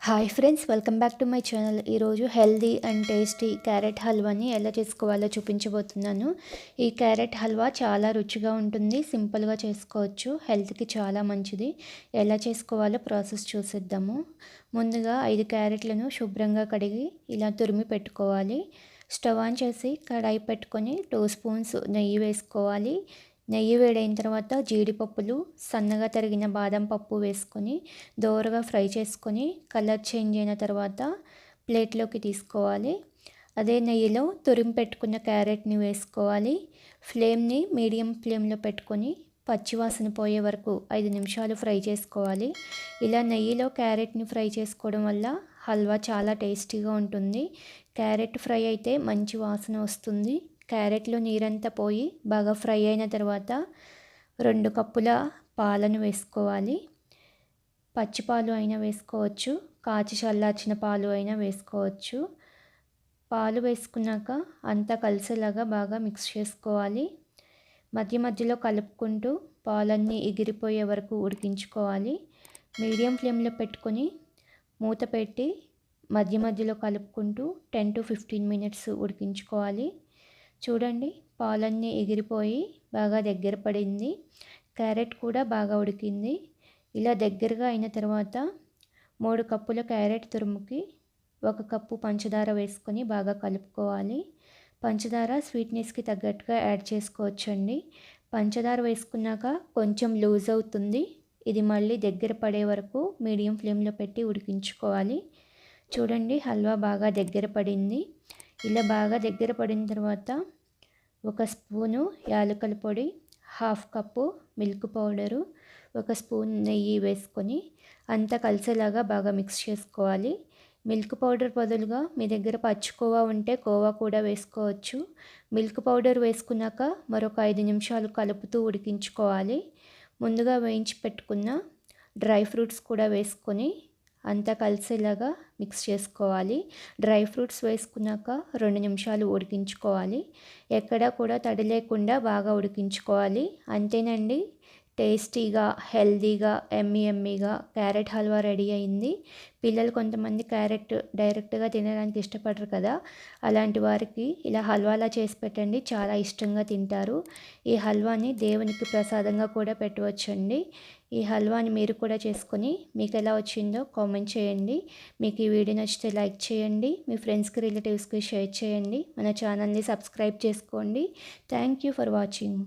Hi friends, welcome back to my channel. ఈరోజు healthy and tasty carrot హల్వాని ఎలా చేసుకోవాలో చూపించబోతున్నాను. ఈ క్యారెట్ హల్వా చాలా రుచిగా ఉంటుంది, సింపుల్గా చేసుకోవచ్చు, హెల్త్కి చాలా మంచిది. ఎలా చేసుకోవాలో ప్రాసెస్ చూసేద్దాము. ముందుగా 5 క్యారెట్లను శుభ్రంగా కడిగి ఇలా తురిమి పెట్టుకోవాలి. స్టవ్ ఆన్ చేసి కడాయి పెట్టుకొని 2 స్పూన్స్ నెయ్యి వేసుకోవాలి. నెయ్యి వేడైన తర్వాత జీడిపప్పులు, సన్నగా తరిగిన బాదం పప్పు వేసుకొని దోరగా ఫ్రై చేసుకొని కలర్ చేంజ్ అయిన తర్వాత ప్లేట్లోకి తీసుకోవాలి. అదే నెయ్యిలో తురిమి పెట్టుకున్న క్యారెట్ని వేసుకోవాలి. ఫ్లేమ్ని మీడియం ఫ్లేమ్లో పెట్టుకొని పచ్చివాసన పోయే వరకు 5 నిమిషాలు ఫ్రై చేసుకోవాలి. ఇలా నెయ్యిలో క్యారెట్ని ఫ్రై చేసుకోవడం వల్ల హల్వా చాలా టేస్టీగా ఉంటుంది. క్యారెట్ ఫ్రై అయితే మంచి వాసన వస్తుంది. క్యారెట్లో నీరంతా పోయి బాగా ఫ్రై అయిన తర్వాత 2 కప్పుల పాలను వేసుకోవాలి. పచ్చి పాలు అయినా వేసుకోవచ్చు, కాచి చల్లార్చిన పాలు అయినా వేసుకోవచ్చు. పాలు వేసుకున్నాక అంతా కలిసేలాగా బాగా మిక్స్ చేసుకోవాలి. మధ్య మధ్యలో కలుపుకుంటూ పాలన్నీ ఎగిరిపోయే వరకు ఉడికించుకోవాలి. మీడియం ఫ్లేమ్లో పెట్టుకొని మూత పెట్టి మధ్య మధ్యలో కలుపుకుంటూ 10 to 15 మినిట్స్ ఉడికించుకోవాలి. చూడండి, పాలన్నీ ఎగిరిపోయి బాగా దగ్గర పడింది. క్యారెట్ కూడా బాగా ఉడికింది. ఇలా దగ్గరగా అయిన తర్వాత 3 కప్పుల క్యారెట్ తురుముకి 1 కప్పు పంచదార వేసుకొని బాగా కలుపుకోవాలి. పంచదార స్వీట్నెస్కి తగ్గట్టుగా యాడ్ చేసుకోవచ్చండి. పంచదార వేసుకున్నాక కొంచెం లూజ్ అవుతుంది. ఇది మళ్ళీ దగ్గర పడే వరకు మీడియం ఫ్లేమ్లో పెట్టి ఉడికించుకోవాలి. చూడండి, హల్వా బాగా దగ్గర పడింది. ఇలా బాగా దగ్గర పడిన తర్వాత 1 స్పూను యాలకుల పొడి, 1/2 కప్పు మిల్క్ పౌడరు, 1 స్పూన్ నెయ్యి వేసుకొని అంతా కలిసేలాగా బాగా మిక్స్ చేసుకోవాలి. మిల్క్ పౌడర్ బదులుగా మీ దగ్గర పచ్చికోవా ఉంటే కోవా కూడా వేసుకోవచ్చు. మిల్క్ పౌడర్ వేసుకున్నాక మరొక 5 నిమిషాలు కలుపుతూ ఉడికించుకోవాలి. ముందుగా వేయించి పెట్టుకున్న డ్రై ఫ్రూట్స్ కూడా వేసుకొని అంతా కలిసేలాగా మిక్స్ చేసుకోవాలి. డ్రై ఫ్రూట్స్ వేసుకున్నాక 2 నిమిషాలు ఉడికించుకోవాలి. ఎక్కడా కూడా తడి లేకుండా బాగా ఉడికించుకోవాలి. అంతేనండి, టేస్టీగా, హెల్దీగా, ఎమ్మీగా క్యారెట్ హల్వా రెడీ అయింది. పిల్లలు కొంతమంది క్యారెట్ డైరెక్ట్గా తినడానికి ఇష్టపడరు కదా, అలాంటి వారికి ఇలా హల్వాలా చేసి పెట్టండి, చాలా ఇష్టంగా తింటారు. ఈ హల్వాని దేవునికి ప్రసాదంగా కూడా పెట్టవచ్చండి. ఈ హల్వాని మీరు కూడా చేసుకొని మీకు ఎలా వచ్చిందో కామెంట్ చేయండి. మీకు ఈ వీడియో నచ్చితే లైక్ చేయండి, మీ ఫ్రెండ్స్కి, రిలేటివ్స్కి షేర్ చేయండి. మన ఛానల్ని సబ్స్క్రైబ్ చేసుకోండి. Thank you for watching.